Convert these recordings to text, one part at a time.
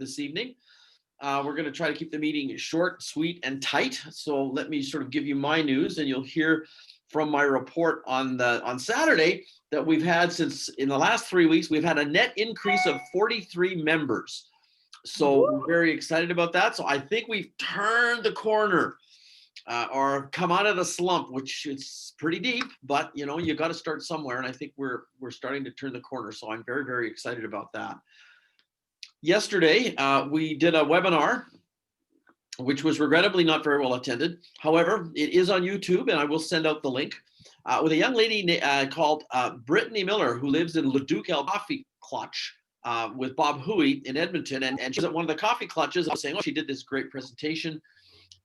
this evening. We're going to try to keep the meeting short, sweet, and tight. So let me sort of give you my news, and you'll hear from my report on Saturday that we've had, since in the last 3 weeks, we've had a net increase of 43 members. So we're very excited about that. So I think we've turned the corner, or come out of the slump, which is pretty deep, but you know, you got to start somewhere. And I think we're starting to turn the corner. So I'm very, very excited about that. Yesterday, we did a webinar, which was regrettably not very well attended. However, it is on YouTube, and I will send out the link, with a young lady called Brittany Miller, who lives in Leduc Coffee Clutch, with Bob Huey in Edmonton. And she's at one of the coffee clutches. I was saying, oh, she did this great presentation.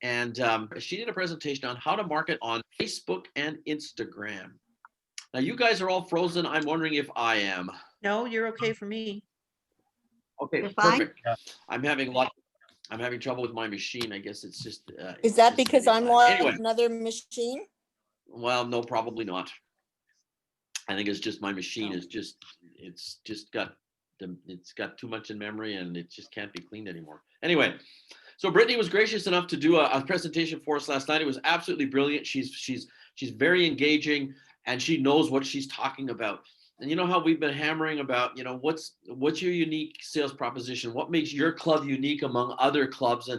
And she did a presentation on how to market on Facebook and Instagram. Now, you guys are all frozen. I'm wondering if I am. No, you're okay for me. Okay, You're fine? perfect. I'm having trouble with my machine. I guess it's just. Is that because I'm on anyway, another machine? Well, no, probably not. I think it's just my machine is just, it's got too much in memory, and it just can't be cleaned anymore. Anyway, so Brittany was gracious enough to do a presentation for us last night. It was absolutely brilliant. She's very engaging, and she knows what she's talking about. And you know how we've been hammering about, you know, what's your unique sales proposition? What makes your club unique among other clubs?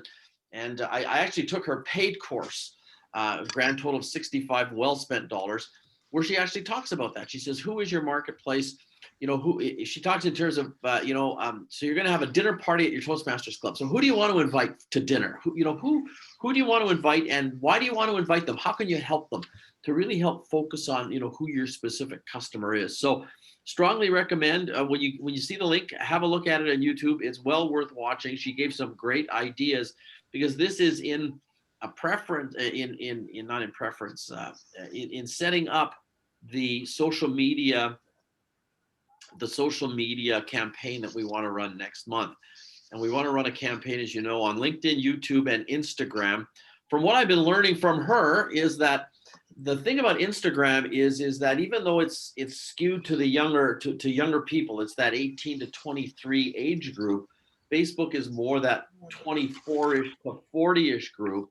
And I actually took her paid course, a grand total of 65 well-spent dollars, where she actually talks about that. She says, who is your marketplace? You know, she talks in terms of, so you're going to have a dinner party at your Toastmasters club. So who do you want to invite to dinner? Who do you want to invite, and why do you want to invite them? How can you help them to really help focus on, you know, who your specific customer is? So strongly recommend, when you see the link, have a look at it on YouTube. It's well worth watching. She gave some great ideas, because this is in a preference, in setting up the social media campaign that we want to run next month. And we want to run a campaign, as you know, on LinkedIn, YouTube, and Instagram. From what I've been learning from her is that the thing about Instagram is that even though it's skewed to the younger people, it's that 18 to 23 age group. Facebook is more that 24-ish to 40-ish group.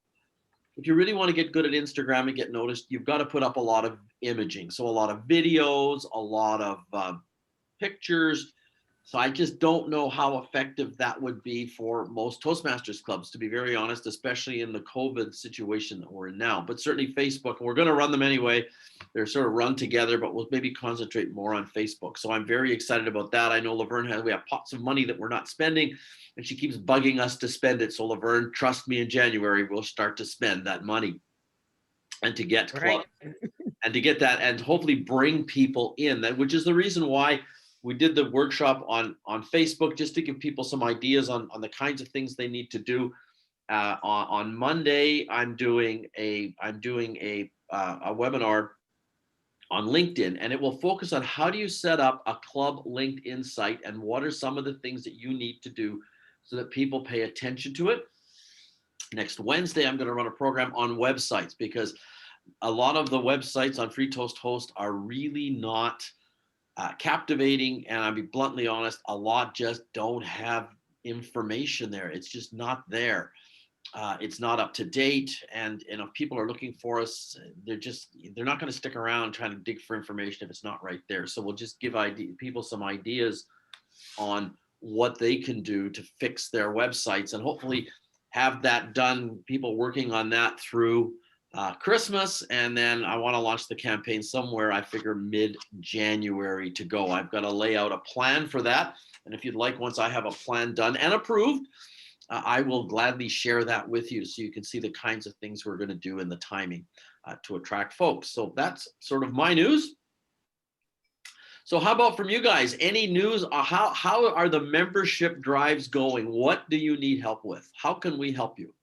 If you really want to get good at Instagram and get noticed, you've got to put up a lot of imaging. So a lot of videos, a lot of pictures. So I just don't know how effective that would be for most Toastmasters clubs, to be very honest, especially in the COVID situation that we're in now. But certainly Facebook, and we're going to run them anyway. They're sort of run together, but we'll maybe concentrate more on Facebook. So I'm very excited about that. I know Laverne we have pots of money that we're not spending, and she keeps bugging us to spend it. So Laverne, trust me, in January, we'll start to spend that money, and to get club, and to get that, and hopefully bring people in, that, which is the reason why we did the workshop on Facebook, just to give people some ideas on the kinds of things they need to do. On Monday, I'm doing a webinar on LinkedIn, and it will focus on how do you set up a club LinkedIn site, and what are some of the things that you need to do so that people pay attention to it. Next Wednesday, I'm going to run a program on websites, because a lot of the websites on Free Toast Host are really not captivating, and I'll be bluntly honest, a lot just don't have information there. It's just not there. It's not up to date, and if people are looking for us, they're not going to stick around trying to dig for information if it's not right there. So we'll just give people some ideas on what they can do to fix their websites, and hopefully have that done, people working on that through Christmas. And then I want to launch the campaign somewhere, I figure mid-January to go. I've got to lay out a plan for that. And if you'd like, once I have a plan done and approved, I will gladly share that with you, so you can see the kinds of things we're going to do and the timing to attract folks. So that's sort of my news. So how about from you guys? Any news? How are the membership drives going? What do you need help with? How can we help you?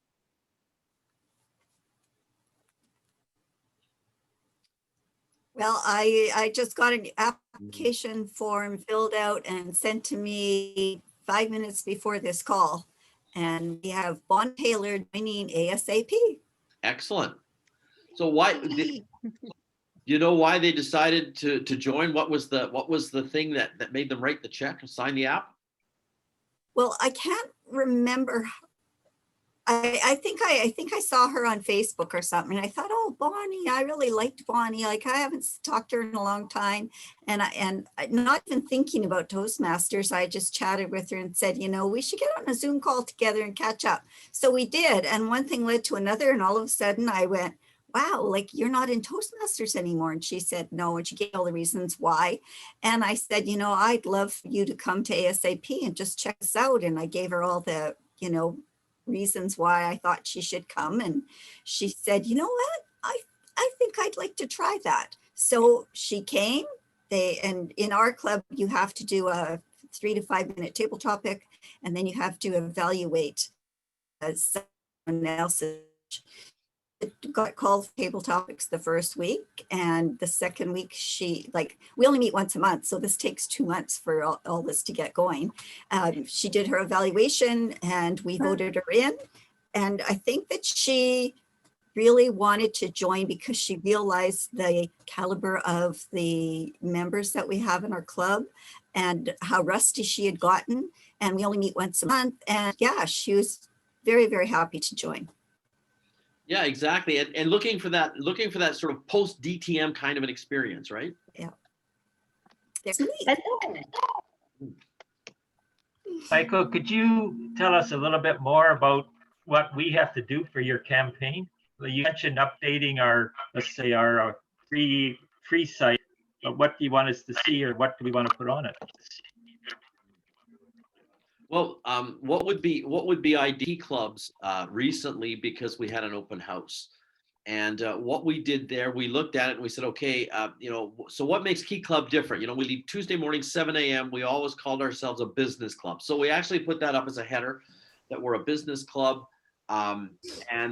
Well, I just got an application form filled out and sent to me 5 minutes before this call. And we have Bon Taylor joining ASAP. Excellent. So why, you know why they decided to join? What was the thing that made them write the check and sign the app? Well, I can't remember. I think I saw her on Facebook or something. And I thought, oh, Bonnie, I really liked Bonnie. Like I haven't talked to her in a long time. Not even thinking about Toastmasters, I just chatted with her and said, we should get on a Zoom call together and catch up. So we did. And one thing led to another. And all of a sudden I went, wow, like you're not in Toastmasters anymore. And she said, no. And she gave all the reasons why. And I said, I'd love for you to come to ASAP and just check us out. And I gave her all the, reasons why I thought she should come. And she said, you know what? I think I'd like to try that. So she came. And in our club, you have to do a 3 to 5 minute table topic, and then you have to evaluate someone else's. It got called table topics the first week, and the second week we only meet once a month, so this takes 2 months for all this to get going. She did her evaluation and we voted her in, and I think that she really wanted to join because she realized the caliber of the members that we have in our club and how rusty she had gotten, and we only meet once a month. And yeah, she was very, very happy to join. Yeah, exactly. And looking for that sort of post DTM kind of an experience, right? Yeah. There's me. Michael, could you tell us a little bit more about what we have to do for your campaign? You mentioned updating our, let's say, our free site, but what do you want us to see, or what do we want to put on it? Well, what would be ID clubs recently, because we had an open house. And what we did there, we looked at it and we said, okay, so what makes Key Club different? We leave Tuesday morning, 7 a.m. We always called ourselves a business club. So we actually put that up as a header, that we're a business club, and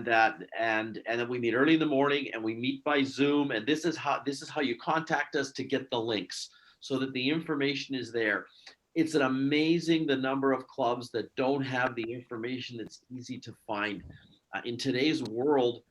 then we meet early in the morning and we meet by Zoom. And this is how you contact us to get the links, so that the information is there. It's an amazing the number of clubs that don't have the information that's easy to find. In today's world,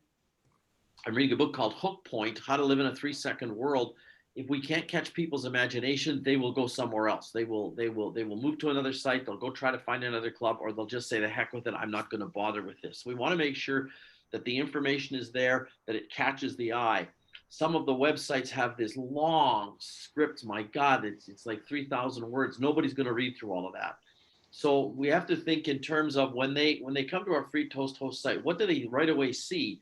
I'm reading a book called Hook Point, How to Live in a 3-Second World. If we can't catch people's imagination, they will go somewhere else. They will move to another site. They'll go try to find another club, or they'll just say, the heck with it, I'm not going to bother with this. We want to make sure that the information is there, that it catches the eye. Some of the websites have this long script. My God, it's like 3,000 words. Nobody's going to read through all of that. So we have to think in terms of when they come to our free Toast Host site, what do they right away see?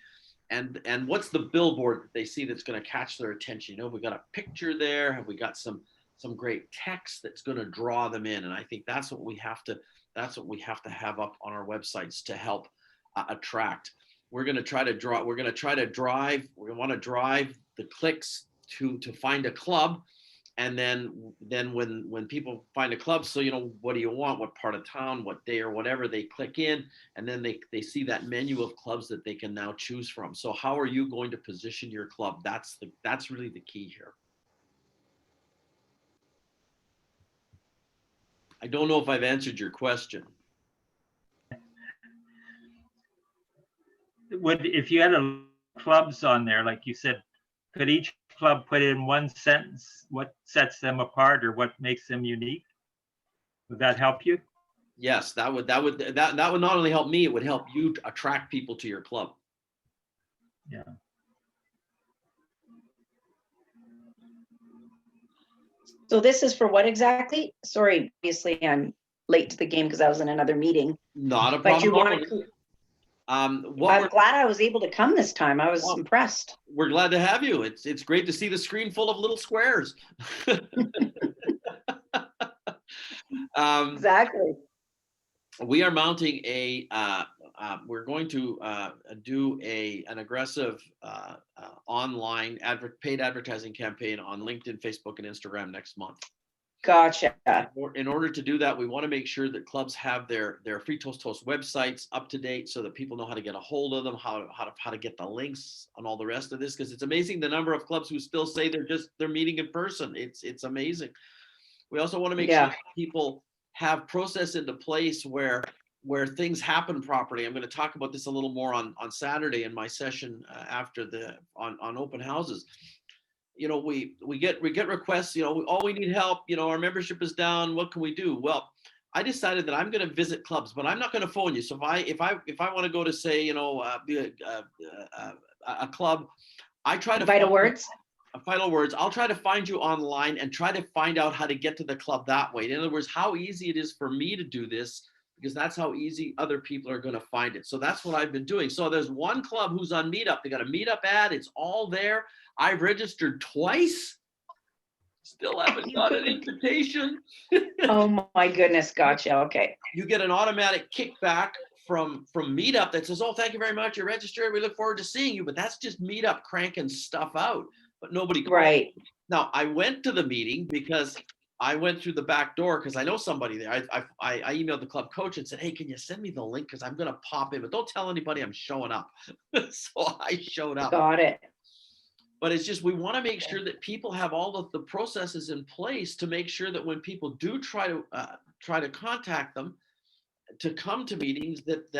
And what's the billboard that they see that's going to catch their attention? We got a picture there. Have we got some great text that's going to draw them in? And I think that's what we have to have up on our websites to help attract. We're going to try to drive. We want to drive the clicks to find a club. And then when people find a club, so, what do you want? What part of town, what day or whatever, they click in, and then they see that menu of clubs that they can now choose from. So how are you going to position your club? That's really the key here. I don't know if I've answered your question. If you had clubs on there, like you said, could each club put in one sentence what sets them apart or what makes them unique? Would that help you? Yes, that would not only help me, it would help you to attract people to your club. Yeah. So this is for what exactly? Sorry, obviously I'm late to the game because I was in another meeting. Not a But you problem. want to, I'm glad I was able to come this time. I was impressed. We're glad to have you. It's great to see the screen full of little squares. Exactly. We are mounting we're going to do an aggressive online paid advertising campaign on LinkedIn, Facebook, and Instagram next month. Gotcha. In order to do that, we want to make sure that clubs have their free Toast Host websites up to date, so that people know how to get a hold of them, how to get the links and all the rest of this. Because it's amazing the number of clubs who still say they're meeting in person. It's amazing. We also want to make sure people have process into place where things happen properly. I'm going to talk about this a little more on Saturday in my session after on open houses. We get requests, we need help, our membership is down, what can we do? Well, I decided that I'm going to visit clubs, but I'm not going to phone you. So if I want to go to, say, a club, I try to Vital find words. Final words. I'll try to find you online and try to find out how to get to the club that way. In other words, how easy it is for me to do this, because that's how easy other people are going to find it. So that's what I've been doing. So there's one club who's on Meetup. They got a Meetup ad. It's all there. I've registered twice. Still haven't got an invitation. Oh my goodness, gotcha, okay. You get an automatic kickback from Meetup that says, "Oh, thank you very much. You're registered. We look forward to seeing you." But that's just Meetup cranking stuff out. But nobody calls. Right, Now, I went to the meeting because I went through the back door because I know somebody there. I emailed the club coach and said, "Hey, can you send me the link? Because I'm going to pop in, but don't tell anybody I'm showing up." So I showed up. got it. But it's just, we want to make sure that people have all of the processes in place to make sure that when people do try to contact them to come to meetings, that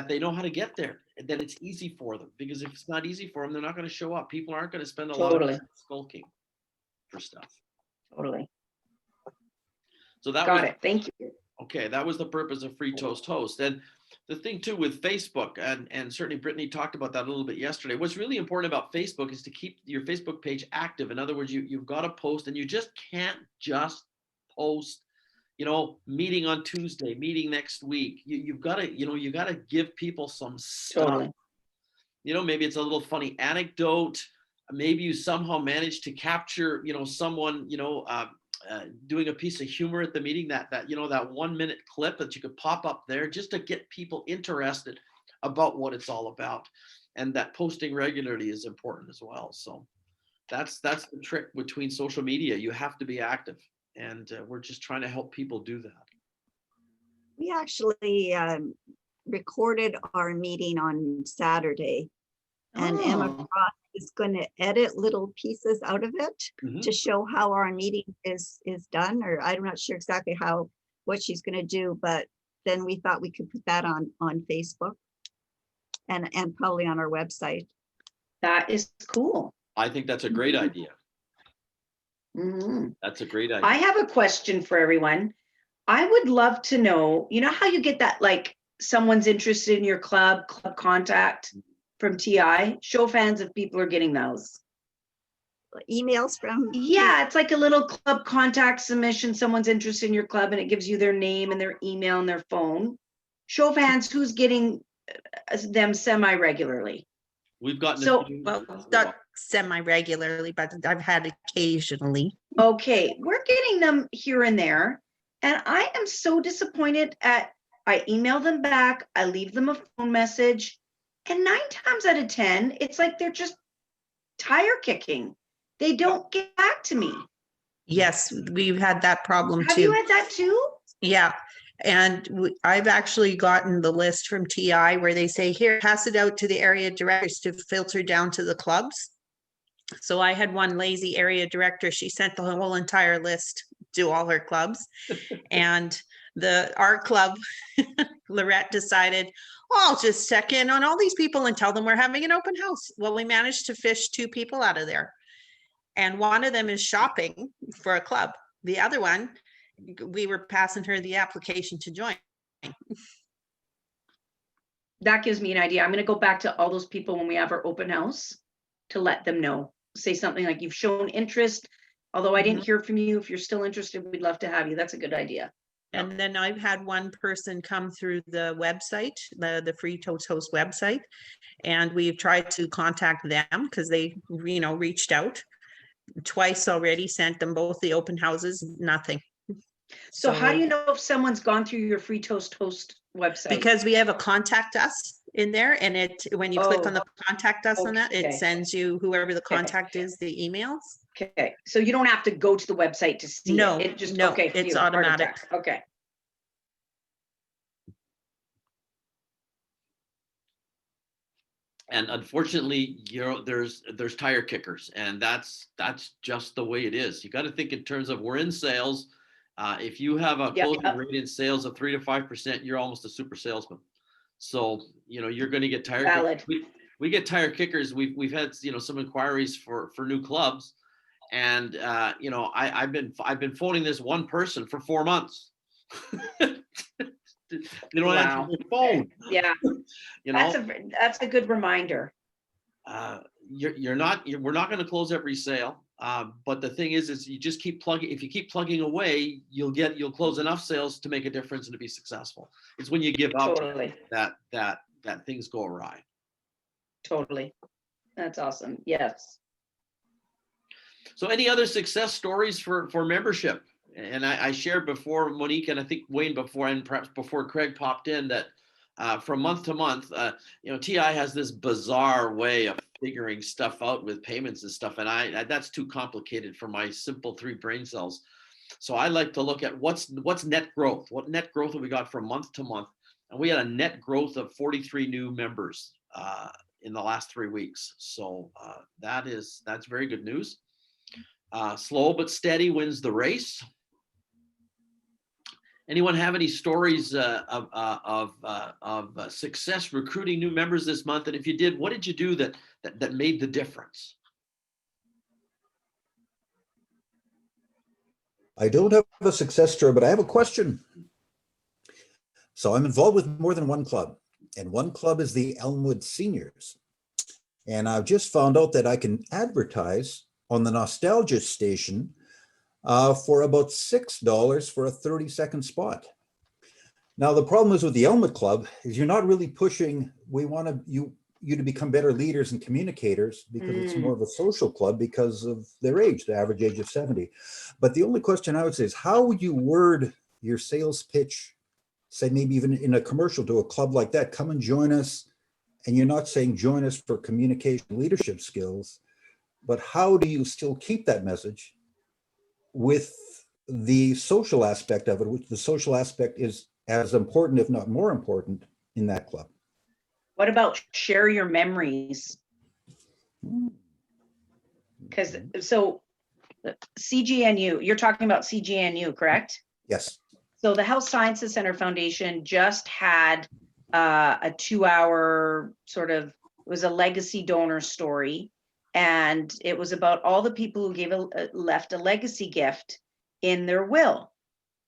they know how to get there, and that it's easy for them. Because if it's not easy for them, they're not going to show up. People aren't going to spend a lot of Totally. time skulking for stuff. Totally. So that Got was it, thank you. okay. That was the purpose of Free Toast Host. And the thing too with Facebook, and certainly Brittany talked about that a little bit yesterday. What's really important about Facebook is to keep your Facebook page active. In other words, you've got to post, and you just can't just post, meeting on Tuesday, meeting next week. You've got to give people some stuff. Totally. Maybe it's a little funny anecdote. Maybe you somehow manage to capture, someone, doing a piece of humor at the meeting, that 1 minute clip that you could pop up there just to get people interested about what it's all about. And that posting regularly is important as well. So that's the trick between social media. You have to be active, and we're just trying to help people do that. We actually recorded our meeting on Saturday, and Emma Oh. Cross is going to edit little pieces out of it Mhm. to show how our meeting is done, or I'm not sure exactly what she's going to do, but then we thought we could put that on Facebook and probably on our website. That is cool. I think that's a great idea. Mhm. That's a great idea. I have a question for everyone. I would love to know, how you get that, like, someone's interested in your club contact from TI? Show of hands if people are getting those. Emails from Yeah, it's like a little club contact submission. Someone's interested in your club and it gives you their name and their email and their phone. Show of hands, who's getting them semi-regularly? We've gotten So- a few. Well, not semi-regularly, but I've had occasionally. Okay, we're getting them here and there. And I am so disappointed I email them back, I leave them a phone message, and 9 times out of 10, it's like they're just tire kicking. They don't get back to me. Yes, we've had that problem Have you too. had that too? Yeah. And I've actually gotten the list from TI where they say, here, pass it out to the area directors to filter down to the clubs. So I had one lazy area director. She sent the whole entire list to all her clubs. And our club, Lorette, decided, I'll just check in on all these people and tell them we're having an open house. Well, we managed to fish 2 people out of there. And one of them is shopping for a club. The other one, we were passing her the application to join. That gives me an idea. I'm going to go back to all those people when we have our open house to let them know. Say something like, you've shown interest. Although I didn't hear from you, if you're still interested, we'd love to have you. That's a good idea. And then I've had one person come through the website, the Free Toast Host website, and we've tried to contact them because they, reached out twice already, sent them both the open houses, nothing. So how do you know if someone's gone through your Free Toast Host website? Because we have a contact us in there, and when you click on the contact us on that, it okay. sends you whoever the contact is, the emails. Okay, so you don't have to go to the website to see No, it. It just, no, okay, for it's you, heart automatic. attack. Okay. And unfortunately, there's tire kickers, and that's just the way it is. You got to think in terms of, we're in sales. If you have a closing rate in sales of 3 to 5%, you're almost a super salesman. So you're going to get tire Valid. kickers. We get tire kickers. We've had some inquiries for new clubs, and I've been phoning this one person for 4 months. They don't Wow. answer their phone. Yeah, You know, that's a good reminder. we're not going to close every sale. But the thing is you just keep plugging. If you keep plugging away, you'll close enough sales to make a difference and to be successful. It's when you give up Totally, that things go awry. totally. That's awesome. Yes. So any other success stories for membership? And I shared before, Monique, and I think Wayne before, and perhaps before Craig popped in, that from month to month, TI has this bizarre way of figuring stuff out with payments and stuff. And that's too complicated for my simple 3 brain cells. So I like to look at what's net growth. What net growth have we got from month to month? And we had a net growth of 43 new members in the last 3 weeks. So that's very good news. Slow but steady wins the race. Anyone have any stories of success recruiting new members this month? And if you did, what did you do that made the difference? I don't have a success story, but I have a question. So I'm involved with more than one club, and one club is the Elmwood Seniors. And I've just found out that I can advertise on the Nostalgia station for about $6 for a 30-second spot. Now, the problem is with the Elmwood Club is you're not really pushing, we want you to become better leaders and communicators, because it's more of a social club because of their age, the average age of 70. But the only question I would say is, how would you word your sales pitch, say maybe even in a commercial to a club like that? Come and join us. And you're not saying join us for communication leadership skills, but how do you still keep that message with the social aspect of it, which the social aspect is as important, if not more important, in that club? What about share your memories? Because so CGNU, you're talking about CGNU, correct? Yes. So the Health Sciences Center Foundation just had a 2-hour sort of, it was a legacy donor story. And it was about all the people who left a legacy gift in their will.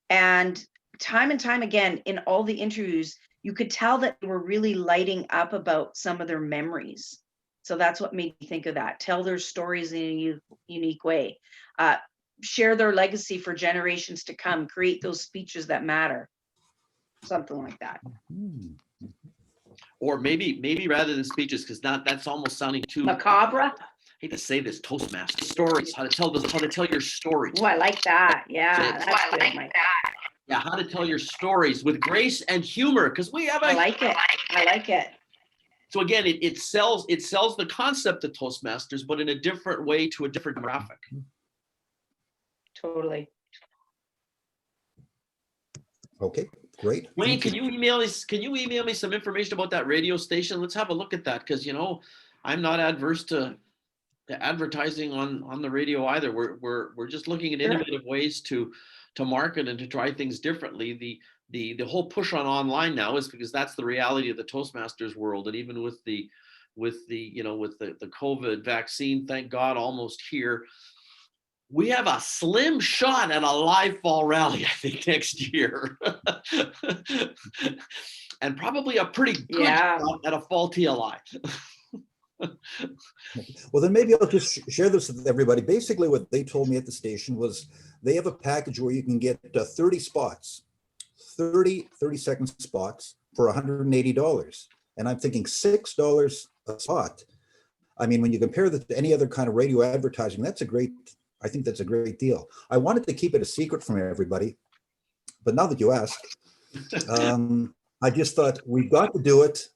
And time again, in all the interviews, you could tell that they were really lighting up about some of their memories. So that's what made me think of that. Tell their stories in a unique way. Share their legacy for generations to come. Create those speeches that matter. Something like that. Or maybe rather than speeches, because that's almost sounding too Macabre. I hate to say this, Toastmaster stories. How to tell your stories. Oh, I like that. Yeah, that's good, Mike. Yeah, how to tell your stories with grace and humor, because we have I like it. I like it. So again, it sells the concept of Toastmasters, but in a different way to a different demographic. Totally. Okay, great. Wayne, can you email me some information about that radio station? Let's have a look at that, because I'm not adverse to advertising on the radio either. We're just looking at innovative ways to market and to try things differently. The whole push on online now is because that's the reality of the Toastmasters world. And even with the COVID vaccine, thank God, almost here, we have a slim shot at a live fall rally, I think, next year. And probably a pretty good shot at a fall TLI. Well, then maybe I'll just share this with everybody. Basically, what they told me at the station was they have a package where you can get 30 spots, 30-second spots for $180. And I'm thinking $6 a spot. I mean, when you compare that to any other kind of radio advertising, I think that's a great deal. I wanted to keep it a secret from everybody, but now that you ask, I just thought we've got to do it.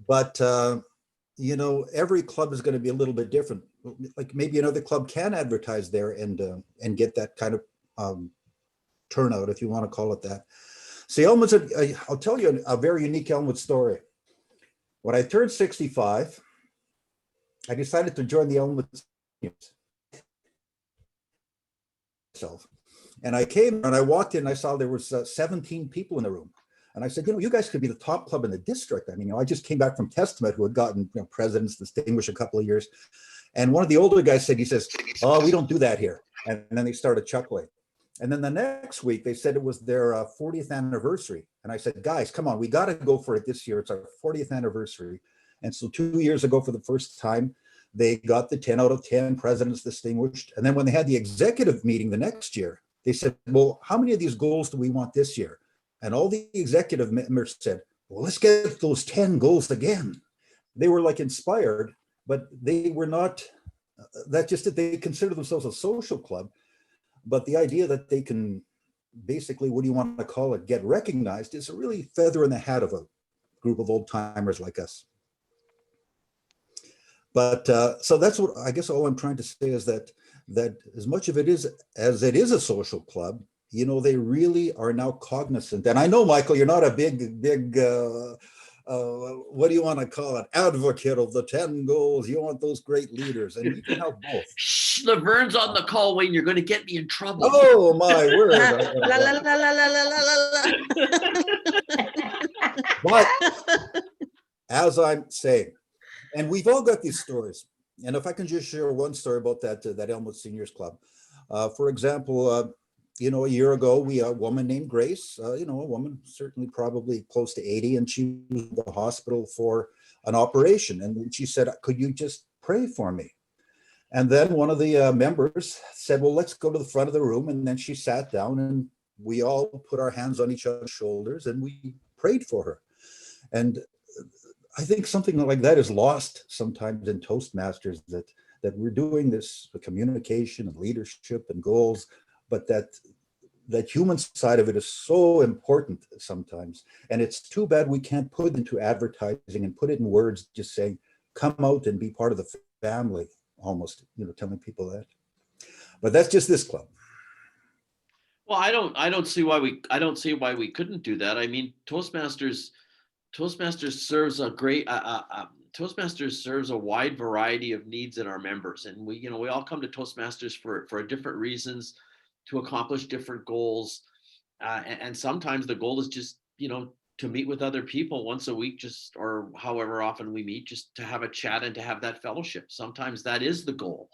But every club is going to be a little bit different. Like maybe another club can advertise there and get that kind of turnout, if you want to call it that. See, Elmwood's I'll tell you a very unique Elmwood story. When I turned 65, I decided to join the Elmwood Seniors. And I came and I walked in and I saw there was 17 people in the room. And I said, you guys could be the top club in the district. I mean, I just came back from Testament, who had gotten presidents distinguished a couple of years. And one of the older guys said, he says, oh, we don't do that here. And then they started chuckling. And then the next week, they said it was their 40th anniversary. And I said, guys, come on, we got to go for it this year. It's our 40th anniversary. And so 2 years ago, for the first time, they got the 10 out of 10 presidents distinguished. And then when they had the executive meeting the next year, they said, well, how many of these goals do we want this year? And all the executive members said, well, let's get those 10 goals again. They were like inspired, but they were not, that's just that they consider themselves a social club. But the idea that they can basically, what do you want to call it, get recognized is a really feather in the hat of a group of old timers like us. But so that's what I guess all I'm trying to say is that as much of it is as it is a social club, you know, they really are now cognizant. And I know, Michael, you're not a big what do you want to call it, advocate of the 10 goals. You want those great leaders, and you can have both. Shh, Laverne's on the call, Wayne. You're going to get me in trouble. Oh my word! La, la, la, la, la, la, la, la. But as I'm saying, and we've all got these stories. And if I can just share one story about that Elmwood Seniors Club. For example, you know, a year ago, we a woman named Grace, you know, a woman certainly probably close to 80, and she was in the hospital for an operation. And she said, could you just pray for me? And then one of the members said, well, let's go to the front of the room. And then she sat down and we all put our hands on each other's shoulders and we prayed for her. And I think something like that is lost sometimes in Toastmasters, that we're doing this communication and leadership and goals, but that human side of it is so important sometimes. And it's too bad we can't put it into advertising and put it in words, just saying, come out and be part of the family, almost, you know, telling people that. But that's just this club. Well, I don't see why we couldn't do that. I mean, Toastmasters serves a great Toastmasters serves a wide variety of needs in our members, and we all come to Toastmasters for different reasons, to accomplish different goals, and sometimes the goal is just to meet with other people once a week, just or however often we meet, just to have a chat and to have that fellowship. Sometimes that is the goal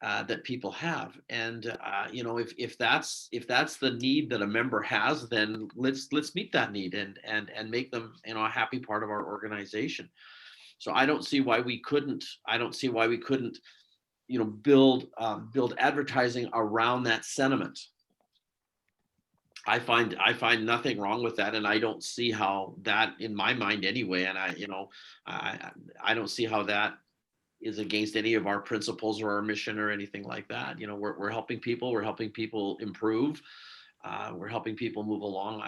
that people have, and if that's the need that a member has, then let's meet that need and make them a happy part of our organization. So I don't see why we couldn't build advertising around that sentiment. I find nothing wrong with that, and I don't see how that, in my mind anyway, and I don't see how that is against any of our principles or our mission or anything like that. We're helping people. We're helping people improve. We're helping people move along.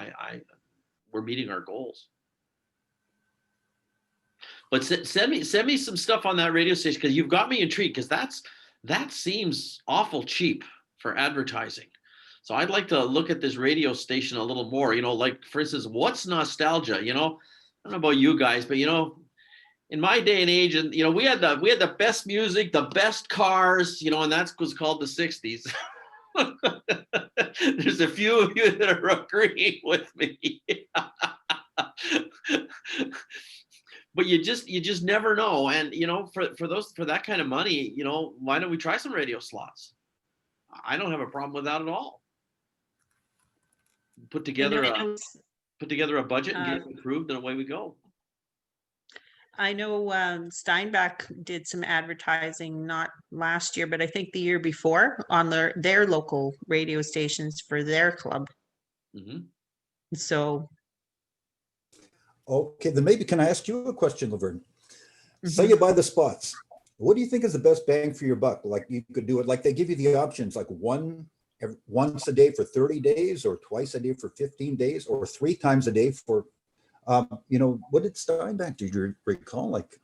We're meeting our goals. But send me some stuff on that radio station, because you've got me intrigued, because that seems awful cheap for advertising. So I'd like to look at this radio station a little more. Like, for instance, what's nostalgia? I don't know about you guys, but in my day and age, and we had the best music, the best cars, and that was called the 60s. There's a few of you that are agreeing with me. But you just never know. And for that kind of money, why don't we try some radio slots? I don't have a problem with that at all. Put together a budget and get it approved, and away we go. I know Steinbach did some advertising, not last year, but I think the year before, on their local radio stations for their club. Mm-hmm. So. Okay, then maybe can I ask you a question, Laverne? Say you buy the spots. What do you think is the best bang for your buck? Like, you could do it, like they give you the options, like once a day for 30 days, or twice a day for 15 days, or 3 times a day for, what did Steinbach, do you recall? Like,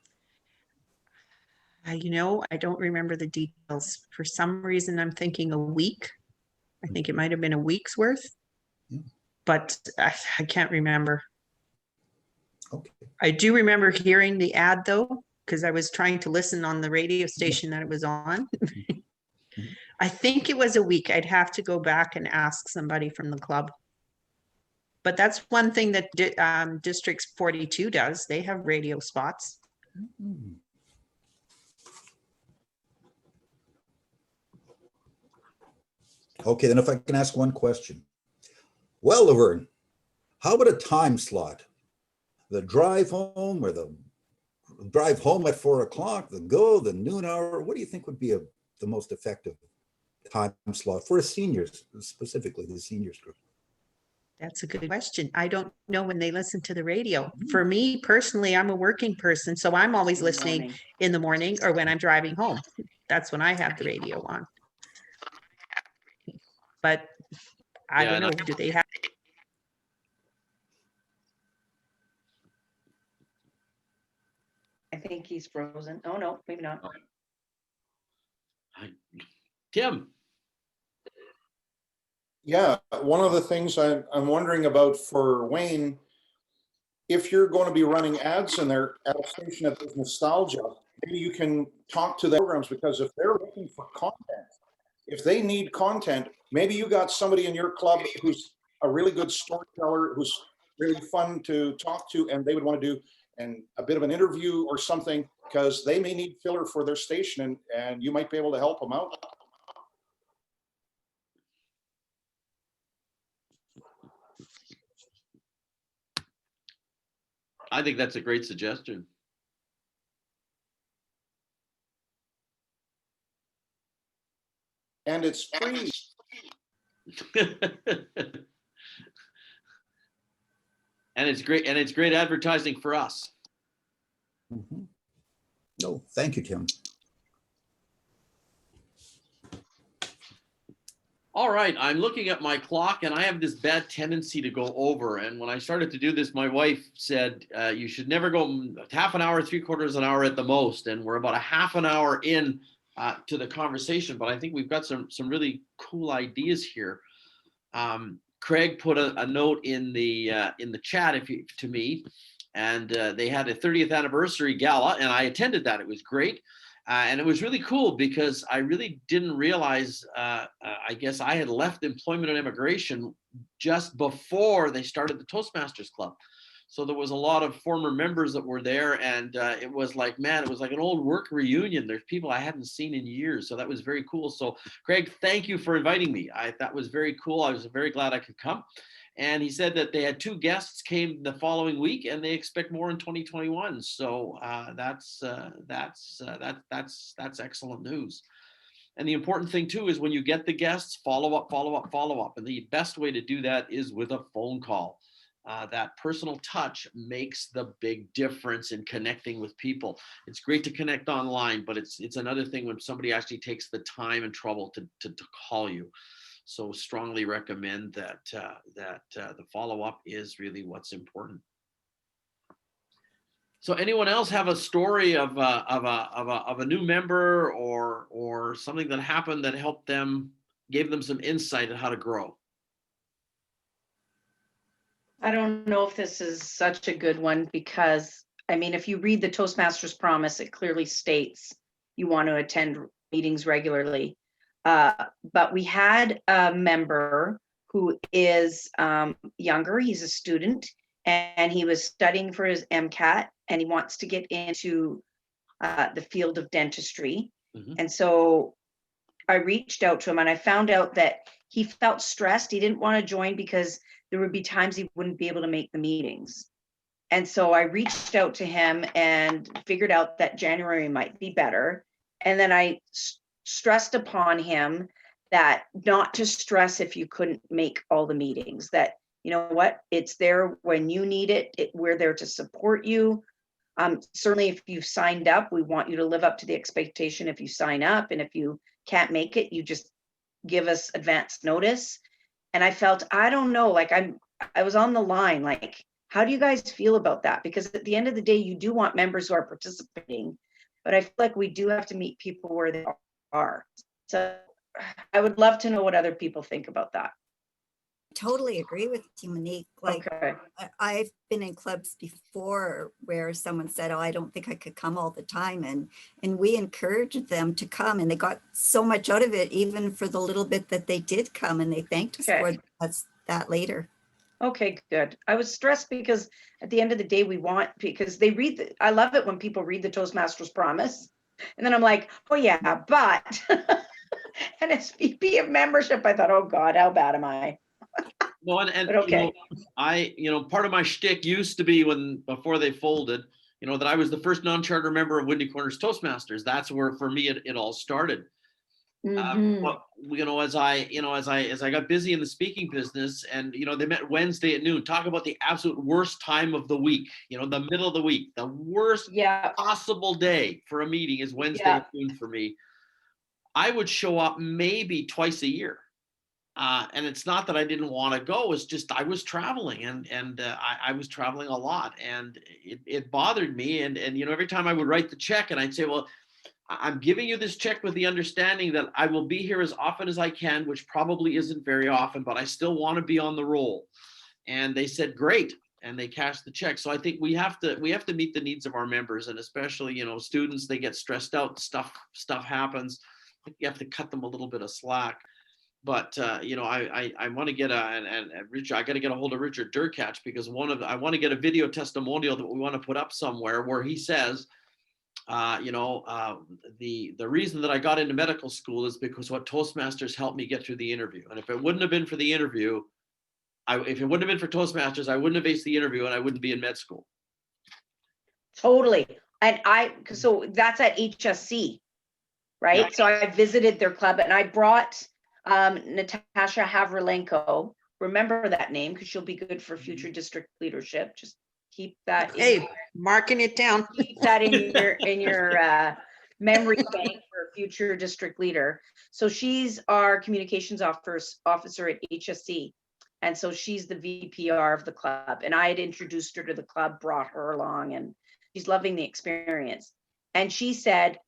I don't remember the details. For some reason, I'm thinking a week. I think it might have been a week's worth, but I can't remember. Okay. I do remember hearing the ad though, because I was trying to listen on the radio station that it was on. I think it was a week. I'd have to go back and ask somebody from the club. But that's one thing that District 42 does. They have radio spots. Mm-hmm. Okay, then if I can ask one question. Well, Laverne, how about a time slot? The drive home or the drive home at 4 o'clock, the noon hour? What do you think would be the most effective time slot for seniors, specifically the seniors group? That's a good question. I don't know when they listen to the radio. For me personally, I'm a working person, so I'm always listening Morning. in the morning or when I'm driving home. That's when I have the radio on. But I Yeah, don't and know, do they have? I think he's frozen. Oh, no, maybe not. Tim, Yeah, one of the things I'm wondering about for Wayne, if you're going to be running ads in there at a station that there's nostalgia, maybe you can talk to the programs, because if they're looking for content, if they need content, maybe you got somebody in your club who's a really good storyteller, who's really fun to talk to, and they would want to do a bit of an interview or something, because they may need filler for their station, and you might be able to help them out. I think that's a great suggestion. And it's free. And it's great advertising for us. Mhm. No, thank you, Tim. All right, I'm looking at my clock and I have this bad tendency to go over. And when I started to do this, my wife said, you should never go half an hour, 3/4 an hour at the most. And we're about a half an hour in to the conversation, but I think we've got some really cool ideas here. Craig put a note in the chat to me, and they had a 30th anniversary gala, and I attended that. It was great. And it was really cool because I really didn't realize, I guess I had left employment and immigration just before they started the Toastmasters Club. So there was a lot of former members that were there, and it was like, man, it was like an old work reunion. There's people I hadn't seen in years. So that was very cool. So Craig, thank you for inviting me. That was very cool. I was very glad I could come. And he said that they had 2 guests came the following week, and they expect more in 2021. So that's excellent news. And the important thing too is when you get the guests, follow up. And the best way to do that is with a phone call. That personal touch makes the big difference in connecting with people. It's great to connect online, but it's another thing when somebody actually takes the time and trouble to call you. So strongly recommend that the follow-up is really what's important. So anyone else have a story of a new member or something that happened that helped them, gave them some insight on how to grow? I don't know if this is such a good one because, I mean, if you read the Toastmasters Promise, it clearly states you want to attend meetings regularly. But we had a member who is younger. He's a student and he was studying for his MCAT and he wants to get into the field of dentistry. Mhm. And so I reached out to him and I found out that he felt stressed. He didn't want to join because there would be times he wouldn't be able to make the meetings. And so I reached out to him and figured out that January might be better. And then I stressed upon him that not to stress if you couldn't make all the meetings, that, you know what, it's there when you need it. We're there to support you. Certainly if you've signed up, we want you to live up to the expectation if you sign up. And if you can't make it, you just give us advance notice. And I felt, I don't know, like I was on the line, like, how do you guys feel about that? Because at the end of the day, you do want members who are participating, but I feel like we do have to meet people where they are. So I would love to know what other people think about that. Totally agree with you, Monique. Like, Okay. I've been in clubs before where someone said, oh, I don't think I could come all the time. And we encouraged them to come and they got so much out of it, even for the little bit that they did come, and they thanked us Okay. for that later. Okay, good. I was stressed because at the end of the day, because they read, I love it when people read the Toastmasters Promise. And then I'm like, oh yeah, but And as VP of membership, I thought, oh God, how bad am I? No, and But okay. part of my shtick used to be before they folded, that I was the first non-charter member of Windy Corners Toastmasters. That's where for me it all started. Mhm. But as I got busy in the speaking business, and they met Wednesday at noon, talk about the absolute worst time of the week, the middle of the week, the worst Yeah, possible day for a meeting is Wednesday Yeah. at noon for me. I would show up maybe twice a year. And it's not that I didn't want to go. It's just I was traveling, and I was traveling a lot, and it bothered me. And every time I would write the check, and I'd say, well, I'm giving you this check with the understanding that I will be here as often as I can, which probably isn't very often, but I still want to be on the roll. And they said, great, and they cashed the check. So I think we have to meet the needs of our members, and especially students. They get stressed out. Stuff happens. I think you have to cut them a little bit of slack. But I want to get Richard. I got to get a hold of Richard Durkatch, because I want to get a video testimonial that we want to put up somewhere where he says, the reason that I got into medical school is because what Toastmasters helped me get through the interview. And if it wouldn't have been for the interview, if it wouldn't have been for Toastmasters, I wouldn't have aced the interview, and I wouldn't be in med school. totally. And so that's at HSC, right? Yeah. So I visited their club, and I brought Natasha Havrilenko. Remember that name, because she'll be good for future district leadership. Just keep that. Hey, marking it down. Keep that in your memory bank for a future district leader. So she's our communications officer at HSC. And so she's the VPR of the club. And I had introduced her to the club, brought her along, and she's loving the experience. And she said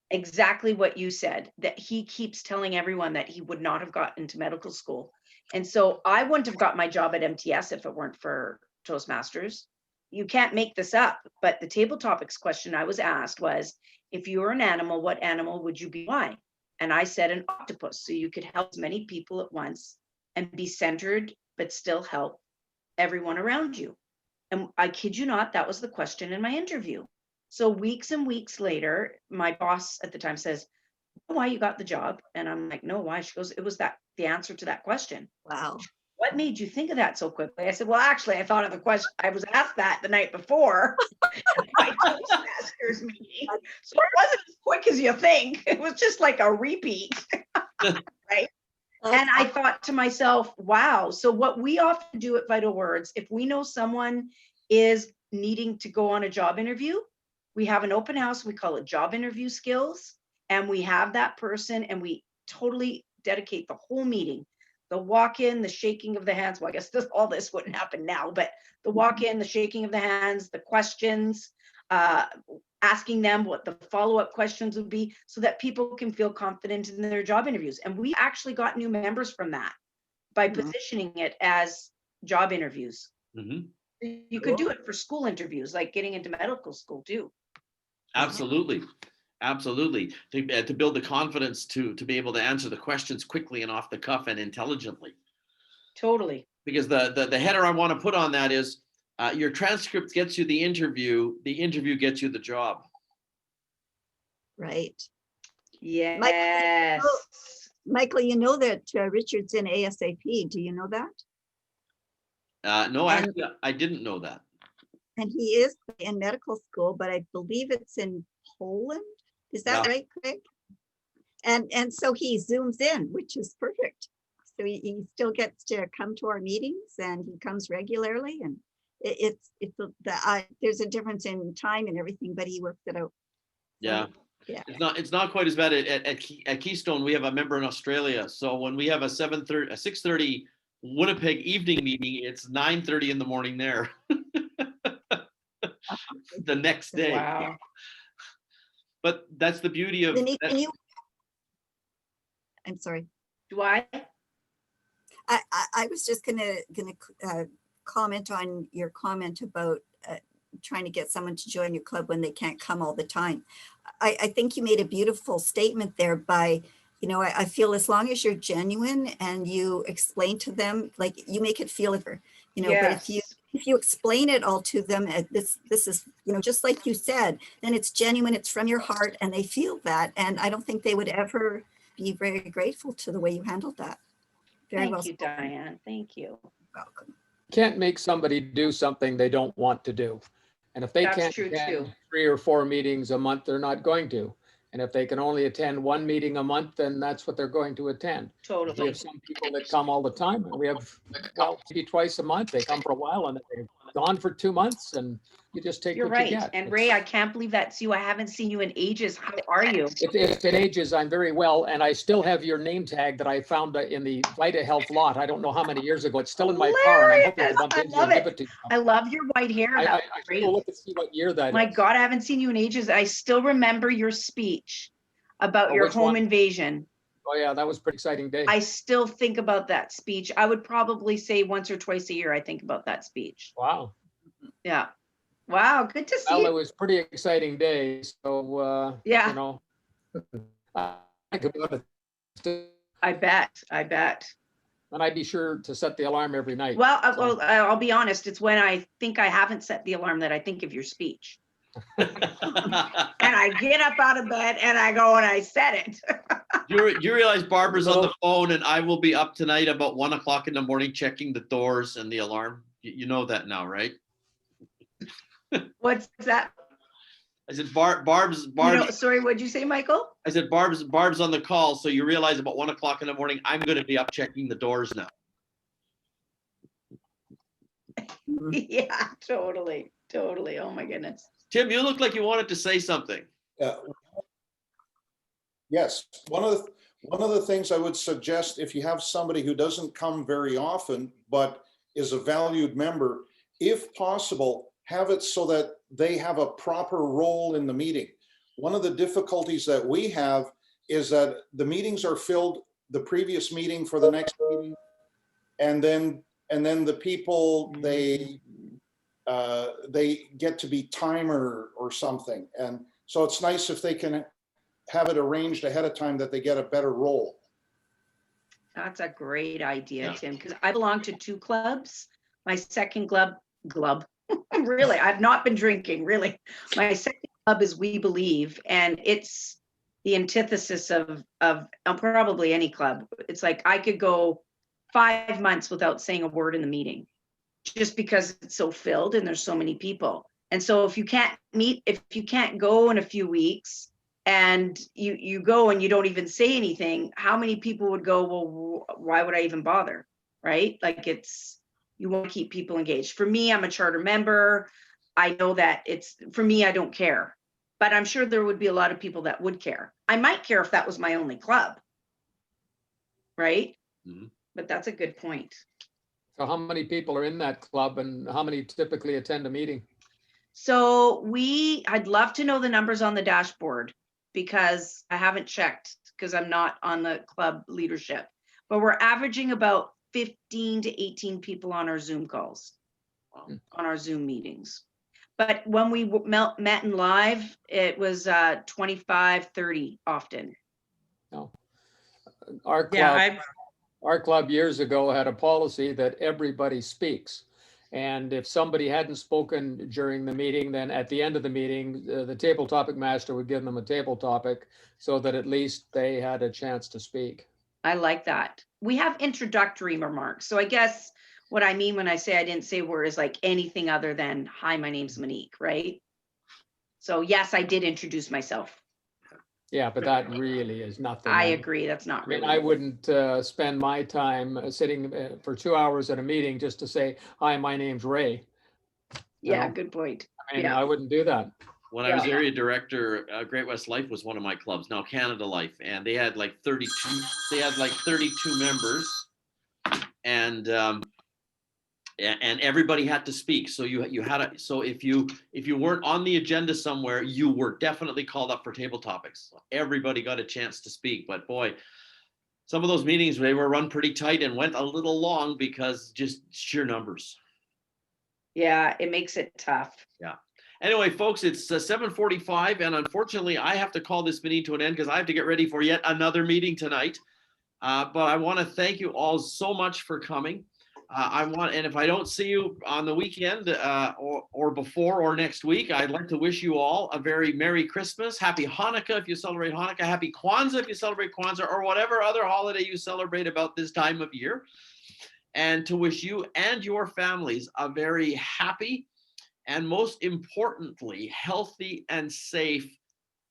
exactly what you said, that he keeps telling everyone that he would not have gotten into medical school. And so I wouldn't have got my job at MTS if it weren't for Toastmasters. You can't make this up, but the table topics question I was asked was, if you were an animal, what animal would you be? Why? And I said an octopus, so you could help as many people at once and be centered, but still help everyone around you. And I kid you not, that was the question in my interview. So weeks and weeks later, my boss at the time says, why you got the job? And I'm like, no, why? She goes, it was the answer to that question. Wow. What made you think of that so quickly? I said, well, actually, I thought of the question. I was asked that the night before at my Toastmasters meeting. So it wasn't as quick as you think. It was just like a repeat, right? And I thought to myself, wow. So what we often do at Vital Words, if we know someone is needing to go on a job interview, we have an open house. We call it job interview skills. And we have that person, and we totally dedicate the whole meeting. The walk-in, the shaking of the hands. Well, I guess all this wouldn't happen now, but the walk-in, the shaking of the hands, the questions, asking them what the follow-up questions would be, so that people can feel confident in their job interviews. And we actually got new members from that by positioning it as job interviews. Mm-hmm. You could do it for school interviews, like getting into medical school too. Absolutely. To build the confidence to be able to answer the questions quickly and off the cuff and intelligently. Totally. Because the header I want to put on that is, your transcript gets you the interview gets you the job. Right. Yes. Michael, you know that Richard's in ASAP. Do you know that? No, actually, I didn't know that. And he is in medical school, but I believe it's in Poland. Is that right, Craig? And so he zooms in, which is perfect. So he still gets to come to our meetings, and he comes regularly, and there's a difference in time and everything, but he works it out. Yeah. Yeah. It's not quite as bad at Keystone. We have a member in Australia. So when we have a 6:30 Winnipeg evening meeting, it's 9:30 in the morning there. The next day. Wow. But that's the beauty of. I'm sorry. Do I? I was just gonna comment on your comment about trying to get someone to join your club when they can't come all the time. I think you made a beautiful statement there by, I feel as long as you're genuine and you explain to them, like you make it feel, but if you explain it all to them, this is, just like you said, then it's genuine, it's from your heart, and they feel that. And I don't think they would ever be very grateful to the way you handled that. Very well Thank you, spoken. Diane. Thank you. Welcome. Can't make somebody do something they don't want to do. And if they That's can't true, attend too. 3 or 4 meetings a month, they're not going to. And if they can only attend 1 meeting a month, then that's what they're going to attend. We Totally. have some people that come all the time, and we have, well, maybe twice a month. They come for a while and they're gone for 2 months, and you just take You're what you right. get. And It's- Ray, I can't believe that's you. I haven't seen you in ages. How are you? If it ages, I'm very well, and I still have your name tag that I found in the Vita Health lot. I don't know how many years ago. It's still in my car, and I'm hoping to Hilarious. bump I into you love and give it. it to you. I love your white hair. I That's should great. go look and see what year that is. My God, I haven't seen you in ages. I still remember your speech about Oh, your which home one? invasion. Oh, yeah, that was a pretty exciting day. I still think about that speech. I would probably say once or twice a year, I think about that speech. Wow. Yeah. Wow. Good to see Well, it you. was a pretty exciting day. So, Yeah. you know, I think about it. I bet. I bet. And I'd be sure to set the alarm every night. Well, So- I'll be honest. It's when I think I haven't set the alarm that I think of your speech. And I get up out of bed and I go and I said it. You realize Barbara's on the phone and I will be up tonight about 1 o'clock in the morning checking the doors and the alarm. You know that now, right? What's that? I said Barb's. You know, sorry, what'd you say, Michael? I said Barb's on the call, so you realize about 1 o'clock in the morning I'm going to be up checking the doors now. Yeah, totally. Totally. Oh my goodness. Tim, you look like you wanted to say something. Yes, one of the things I would suggest, if you have somebody who doesn't come very often, but is a valued member, if possible, have it so that they have a proper role in the meeting. One of the difficulties that we have is that the meetings are filled the previous meeting for the next meeting. And then the people, they get to be timer or something. And so it's nice if they can have it arranged ahead of time that they get a better role. That's a great idea, Yeah. Tim, because I belong to 2 clubs. My second club, really, I've not been drinking, really. My second club is We Believe, and it's the antithesis of probably any club. It's like I could go 5 months without saying a word in the meeting, just because it's so filled and there's so many people. And so if you can't go in a few weeks, and you go and you don't even say anything, how many people would go, well, why would I even bother? Right? Like you want to keep people engaged. For me, I'm a charter member. I know that for me, I don't care, but I'm sure there would be a lot of people that would care. I might care if that was my only club. Right? Mhm. But that's a good point. So how many people are in that club and how many typically attend a meeting? So I'd love to know the numbers on the dashboard, because I haven't checked because I'm not on the club leadership, but we're averaging about 15 to 18 people on our Zoom calls, on our Zoom meetings. But when we met in live, it was 25, 30 often. No. Our Yeah, club, our club years ago had a policy that everybody speaks. And if somebody hadn't spoken during the meeting, then at the end of the meeting, the table topic master would give them a table topic so that at least they had a chance to speak. I like that. We have introductory remarks. So I guess what I mean when I say I didn't say a word is like anything other than, hi, my name's Monique, right? So yes, I did introduce myself. Yeah, but that really is nothing. I agree. That's not I mean, really. I wouldn't spend my time sitting for 2 hours at a meeting just to say, hi, my name's Ray. Yeah, know? good point. I mean, Yeah. I wouldn't do that. When I was area director, Great West Life was one of my clubs, now Canada Life, and they had like 32 members, and everybody had to speak. So you had to, so if you weren't on the agenda somewhere, you were definitely called up for table topics. Everybody got a chance to speak, but boy, some of those meetings, they were run pretty tight and went a little long because just sheer numbers. Yeah, it makes it tough. Yeah. Anyway, folks, it's 7:45, and unfortunately, I have to call this meeting to an end because I have to get ready for yet another meeting tonight. But I want to thank you all so much for coming. and if I don't see you on the weekend or before or next week, I'd like to wish you all a very Merry Christmas, Happy Hanukkah if you celebrate Hanukkah, Happy Kwanzaa if you celebrate Kwanzaa, or whatever other holiday you celebrate about this time of year. And to wish you and your families a very happy and, most importantly, healthy and safe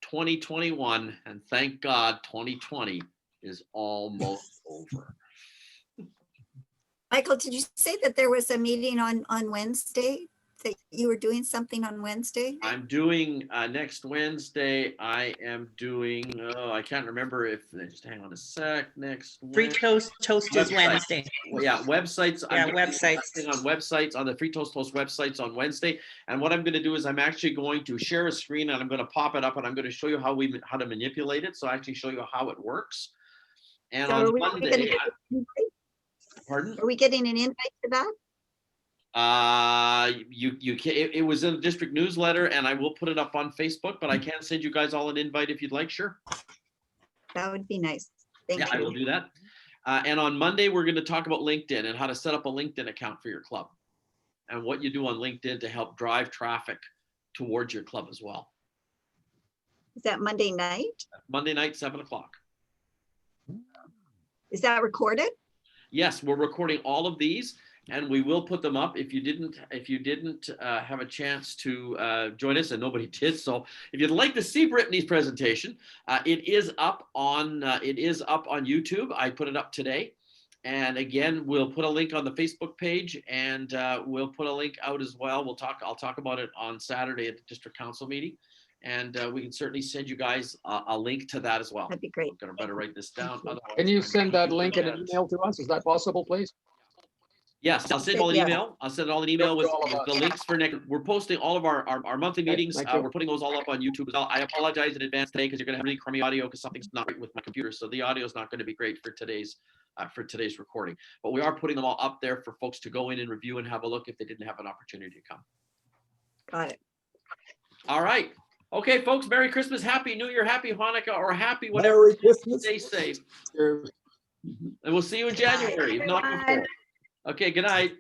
2021. And thank God 2020 is almost over. Michael, did you say that there was a meeting on Wednesday? That you were doing something on Wednesday? I'm doing next Wednesday. I am doing, I can't remember if, just hang on a sec. Next Free Wednesday. Toast is Website. Wednesday. Well, yeah, websites. Yeah, I'm gonna be websites. posting on websites, on the Free Toast Toast websites on Wednesday. And what I'm going to do is I'm actually going to share a screen and I'm going to pop it up and I'm going to show you how to manipulate it. So I actually show you how it works. And So on are we gonna Monday, get an invite? pardon? Are we getting an invite to that? You can, it was in the district newsletter and I will put it up on Facebook, but I can send you guys all an invite if you'd like. Sure. That would be nice. Thank Yeah, I will you. do that. And on Monday, we're going to talk about LinkedIn and how to set up a LinkedIn account for your club and what you do on LinkedIn to help drive traffic towards your club as well. Is that Monday night? Monday night, 7:00. Is that recorded? Yes, we're recording all of these and we will put them up. If you didn't have a chance to join us, and nobody did, so if you'd like to see Brittany's presentation, it is up on YouTube. I put it up today, and again, we'll put a link on the Facebook page, and we'll put a link out as well. I'll talk about it on Saturday at the district council meeting, and we can certainly send you guys a link to that as well. That'd be great. I'm gonna better write this down. Otherwise, Can you I'm send gonna that link in an email to us? Is that possible, please? Yes, I'll send all an Yeah. email. I'll send all an email with To all of the us. links for next. We're posting all of our monthly Okay, meetings. thank you. We're putting those all up on YouTube as well. I apologize in advance today because you're gonna have really crummy audio because something's not right with my computer. So the audio is not going to be great for today's recording. But we are putting them all up there for folks to go in and review and have a look if they didn't have an opportunity to come. Got it. All right. Okay, folks, Merry Christmas, Happy New Year, Happy Hanukkah, or happy whatever. Merry Christmas. Stay safe. Cheers. And we'll see you in January, if not Bye. before. Okay, good night.